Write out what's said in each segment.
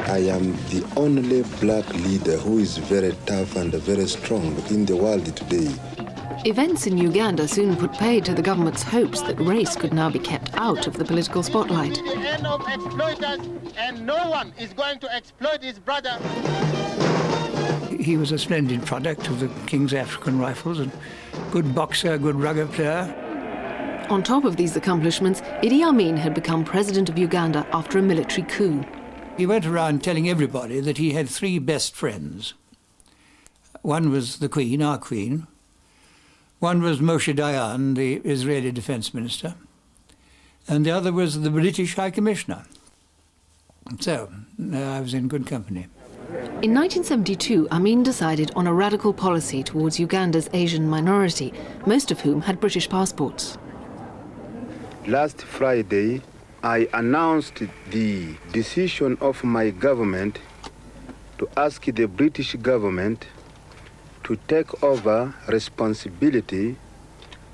I am the only black leader who is very tough and very strong in the world today. Events in Uganda soon put paid to the government's hopes that race could now be kept out of the political spotlight. The end of exploiters, and no one is going to exploit his brother. He was a splendid product of the King's African Rifles, and good boxer, good rugby player. On top of these accomplishments, Idi Amin had become president of Uganda after a military coup. He went around telling everybody that he had 3 best friends. One was the Queen, our Queen. One was Moshe Dayan, the Israeli Defense Minister. And the other was the British High Commissioner. So, I was in good company. In 1972, Amin decided on a radical policy towards Uganda's Asian minority, most of whom had British passports. Last Friday, I announced the decision of my government to ask the British government to take over responsibility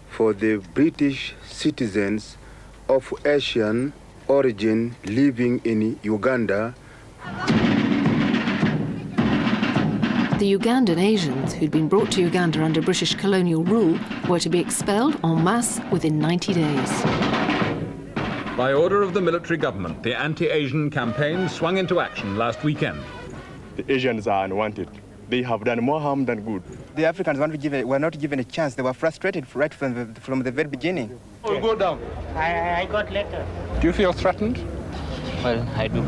for the British citizens of Asian origin living in Uganda. The Ugandan Asians, who'd been brought to Uganda under British colonial rule, were to be expelled en masse within 90 days. By order of the military government, the anti-Asian campaign swung into action last weekend. The Asians are unwanted. They have done more harm than good. The Africans were not given a chance. They were frustrated right from the very beginning. We'll go down. I got letter. Do you feel threatened? Well, I do.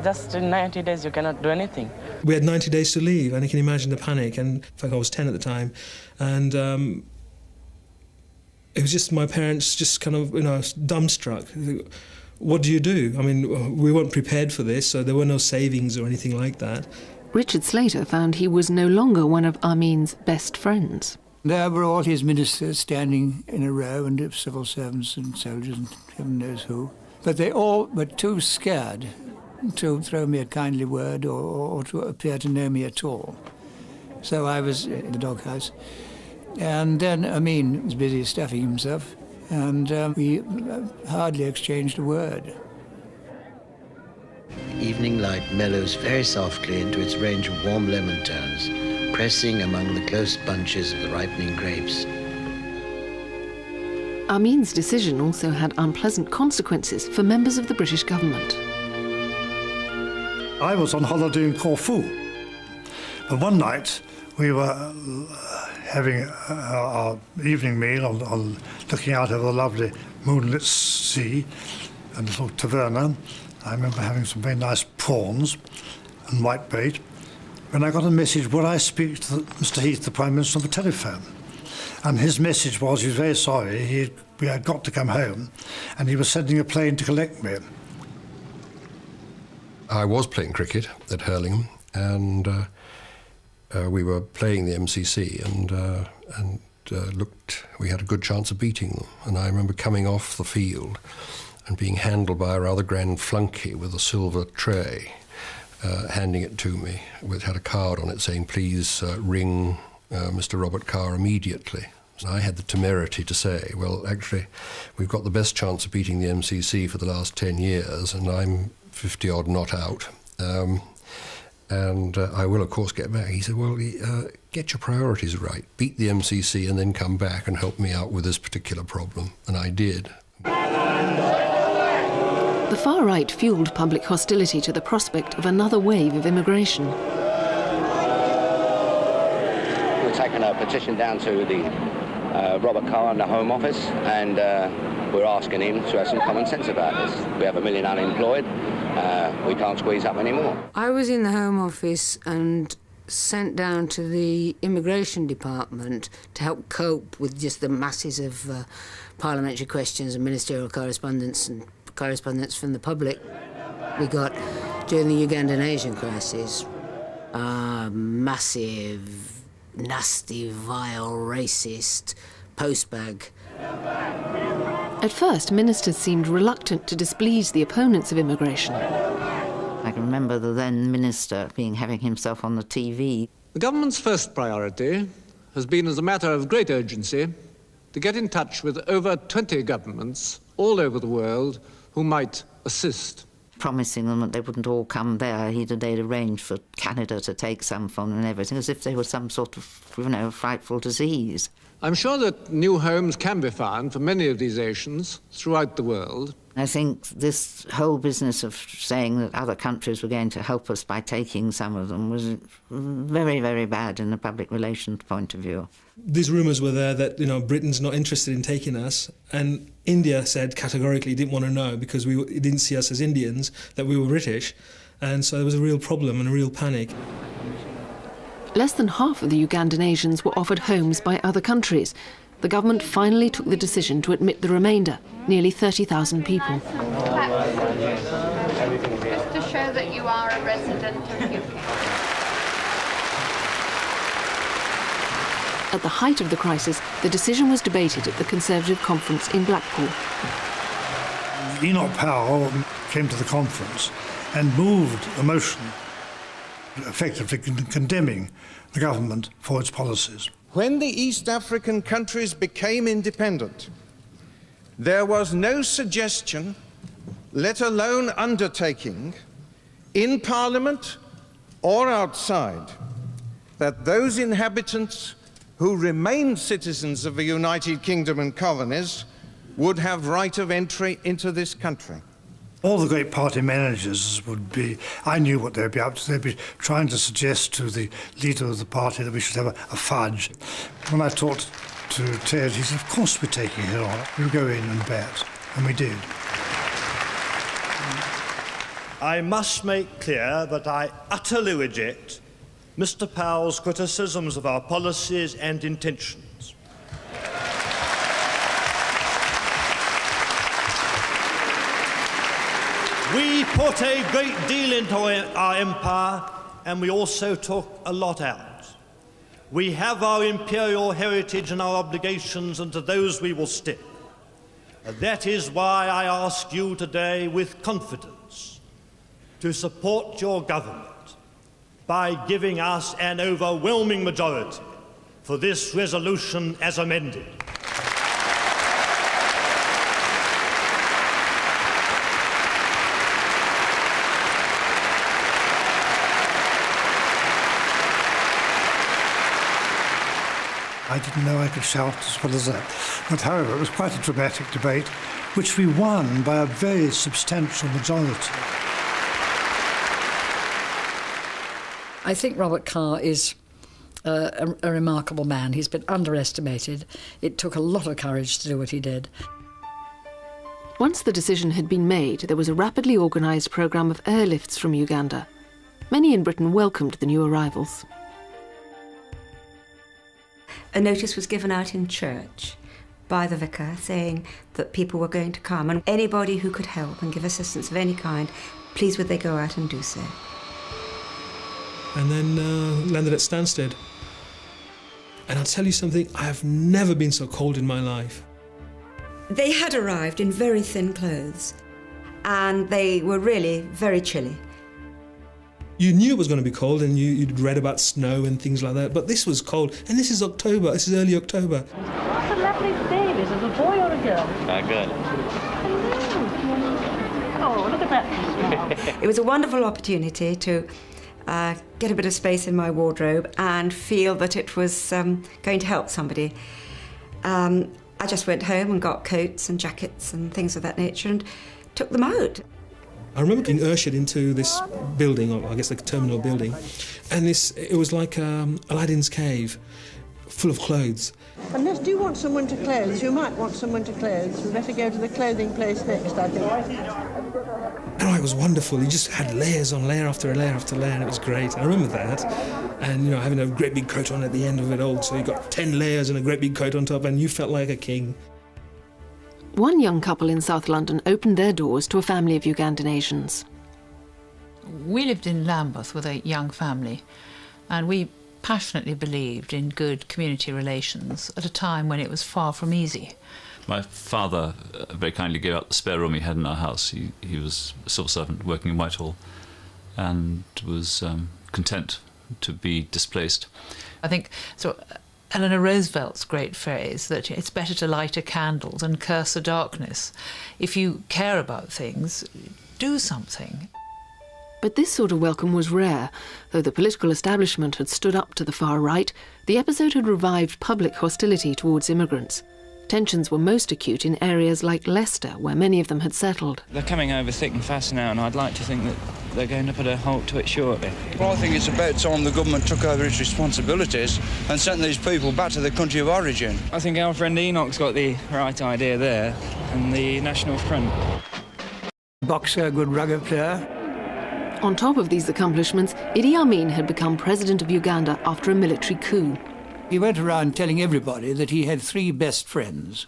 Just in 90 days, you cannot do anything. We had 90 days to leave, and you can imagine the panic. And in fact, I was 10 at the time, and it was just my parents just kind of, dumbstruck. What do you do? I mean, we weren't prepared for this, so there were no savings or anything like that. Richard Slater found he was no longer one of Amin's best friends. There were all his ministers standing in a row, and civil servants and soldiers and heaven knows who. But they all were too scared to throw me a kindly word or to appear to know me at all. So I was in the doghouse. And then Amin was busy stuffing himself, and we hardly exchanged a word. Evening light mellows very softly into its range of warm lemon tones, pressing among the close bunches of the ripening grapes. Amin's decision also had unpleasant consequences for members of the British government. I was on holiday in Corfu, and one night we were having our evening meal on looking out over the lovely moonlit sea and a little taverna. I remember having some very nice prawns and whitebait, when I got a message, would I speak to Mr. Heath, the Prime Minister, on the telephone? And his message was he was very sorry, we had got to come home, and he was sending a plane to collect me. I was playing cricket at Hurlingham, and we were playing the MCC, and we had a good chance of beating them. And I remember coming off the field and being handled by a rather grand flunky with a silver tray, handing it to me. It had a card on it saying, please ring Mr. Robert Carr immediately. And I had the temerity to say, well, actually, we've got the best chance of beating the MCC for the last 10 years, and I'm 50-odd not out. And I will, of course, get back. He said, well, get your priorities right. Beat the MCC and then come back and help me out with this particular problem. And I did. The far right fueled public hostility to the prospect of another wave of immigration. We've taken a petition down to the Robert Carr in the Home Office, and we're asking him to have some common sense about this. We have 1 million unemployed. We can't squeeze up anymore. I was in the Home Office and sent down to the Immigration Department to help cope with just the masses of parliamentary questions and ministerial correspondence and correspondence from the public. We got, during the Ugandan Asian crisis, massive, nasty, vile, racist postbag. At first, ministers seemed reluctant to displease the opponents of immigration. I can remember the then minister having himself on the TV. The government's first priority has been, as a matter of great urgency, to get in touch with over 20 governments all over the world who might assist. promising them that they wouldn't all come there. They'd arranged for Canada to take some from them and everything, as if they were some sort of, frightful disease. I'm sure that new homes can be found for many of these Asians throughout the world. I think this whole business of saying that other countries were going to help us by taking some of them was very, very bad in the public relations point of view. These rumours were there that, Britain's not interested in taking us, and India said categorically it didn't want to know because it didn't see us as Indians, that we were British, and so there was a real problem and a real panic. Less than half of the Ugandan Asians were offered homes by other countries. The government finally took the decision to admit the remainder, nearly 30,000 people. Just to show that you are a resident of UK. At the height of the crisis, the decision was debated at the Conservative conference in Blackpool. Enoch Powell came to the conference and moved a motion effectively condemning the government for its policies. When the East African countries became independent, there was no suggestion, let alone undertaking, in Parliament or outside, that those inhabitants who remained citizens of the United Kingdom and colonies would have right of entry into this country. All the great party managers would be, I knew what they'd be up to, they'd be trying to suggest to the leader of the party that we should have a fudge. When I talked to Ted, he said, of course we're taking it on, you go in and bet, and we did. I must make clear that I utterly reject Mr. Powell's criticisms of our policies and intentions. We put a great deal into our empire, and we also took a lot out. We have our imperial heritage and our obligations, and to those we will stick. That is why I ask you today with confidence to support your government by giving us an overwhelming majority for this resolution as amended. I didn't know I could shout as well as that. But however, it was quite a dramatic debate, which we won by a very substantial majority. I think Robert Carr is a remarkable man. He's been underestimated. It took a lot of courage to do what he did. Once the decision had been made, there was a rapidly organised programme of airlifts from Uganda. Many in Britain welcomed the new arrivals. A notice was given out in church by the vicar saying that people were going to come, and anybody who could help and give assistance of any kind, please would they go out and do so. And then landed at Stansted. And I'll tell you something, I have never been so cold in my life. They had arrived in very thin clothes, and they were really very chilly. You knew it was going to be cold, and you'd read about snow and things like that, but this was cold, and this is October, this is early October. What a lovely baby, is it a boy or a girl? Good. Oh, look at that. It was a wonderful opportunity to get a bit of space in my wardrobe and feel that it was going to help somebody. I just went home and got coats and jackets and things of that nature and took them out. I remember being ushered into this building, or I guess like a terminal building, and it was like Aladdin's cave, full of clothes. Unless do you want someone to clothes, you might want someone to clothes. We better go to the clothing place next, I think. Oh, it was wonderful. You just had layers on layer after layer after layer, and it was great. I remember that. And, having a great big coat on at the end of it all, so you got 10 layers and a great big coat on top, and you felt like a king. One young couple in South London opened their doors to a family of Ugandan Asians. We lived in Lambeth with a young family, and we passionately believed in good community relations at a time when it was far from easy. My father very kindly gave out the spare room he had in our house. He was a civil servant working in Whitehall and was content to be displaced. I think Eleanor Roosevelt's great phrase that it's better to light a candle than curse a darkness. If you care about things, do something. But this sort of welcome was rare. Though the political establishment had stood up to the far right, the episode had revived public hostility towards immigrants. Tensions were most acute in areas like Leicester, where many of them had settled. They're coming over thick and fast now, and I'd like to think that they're going to put a halt to it shortly. Well, I think it's about time the government took over its responsibilities and sent these people back to their country of origin. I think our friend Enoch's got the right idea there, and the National Front. Boxer, good rugby player. On top of these accomplishments, Idi Amin had become president of Uganda after a military coup. He went around telling everybody that he had three best friends.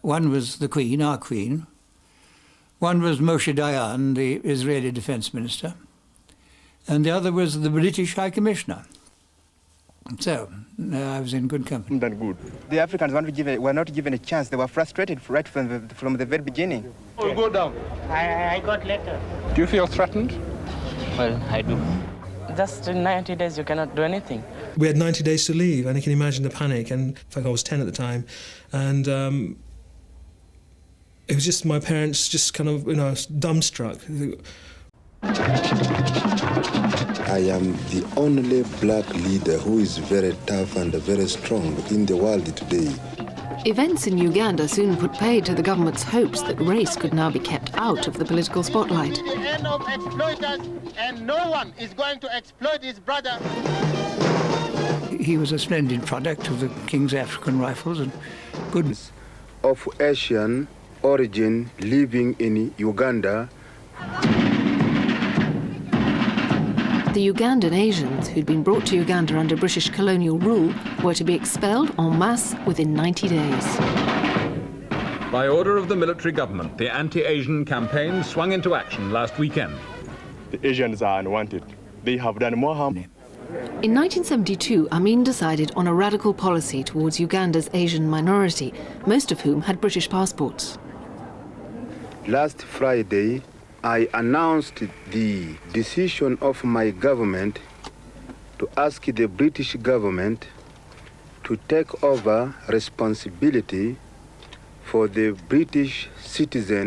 One was the Queen, our Queen. One was Moshe Dayan, the Israeli Defense Minister. And the other was the British High Commissioner. So, I was in good company. Good. The Africans were not given a chance. They were frustrated right from the very beginning. We'll go down. I got letter. Do you feel threatened? Well, I do. Just in 90 days you cannot do anything. We had 90 days to leave, and you can imagine the panic. And in fact, I was 10 at the time, and it was just my parents just kind of, dumbstruck. I am the only black leader who is very tough and very strong in the world today. Events in Uganda soon put paid to the government's hopes that race could now be kept out of the political spotlight. The end of exploiters, and no one is going to exploit his brother. He was a splendid product of the King's African Rifles and good. Of Asian origin living in Uganda. The Ugandan Asians, who'd been brought to Uganda under British colonial rule, were to be expelled en masse within 90 days. By order of the military government, the anti-Asian campaign swung into action last weekend. The Asians are unwanted. They have done more harm. In 1972, Amin decided on a radical policy towards Uganda's Asian minority, most of whom had British passports. Last Friday, I announced the decision of my government to ask the British government to take over responsibility for the British citizens